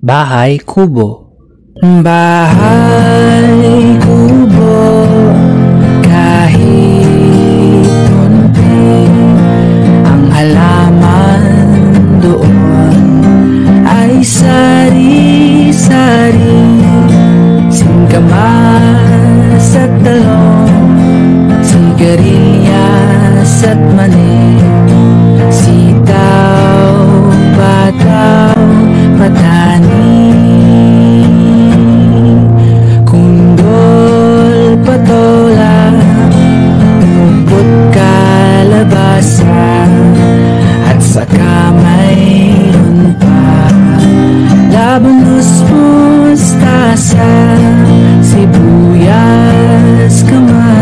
Bahay Kubo. Bahay kubo, kahit munti ang halaman doon ay sari-sari, singkamas at talong, sigarilyas at mani, sitaw, bataw, patani, kundol, patola, upot, kalabasa, at saka mayroon pa labanos, mustasa, sibuyas, kamay,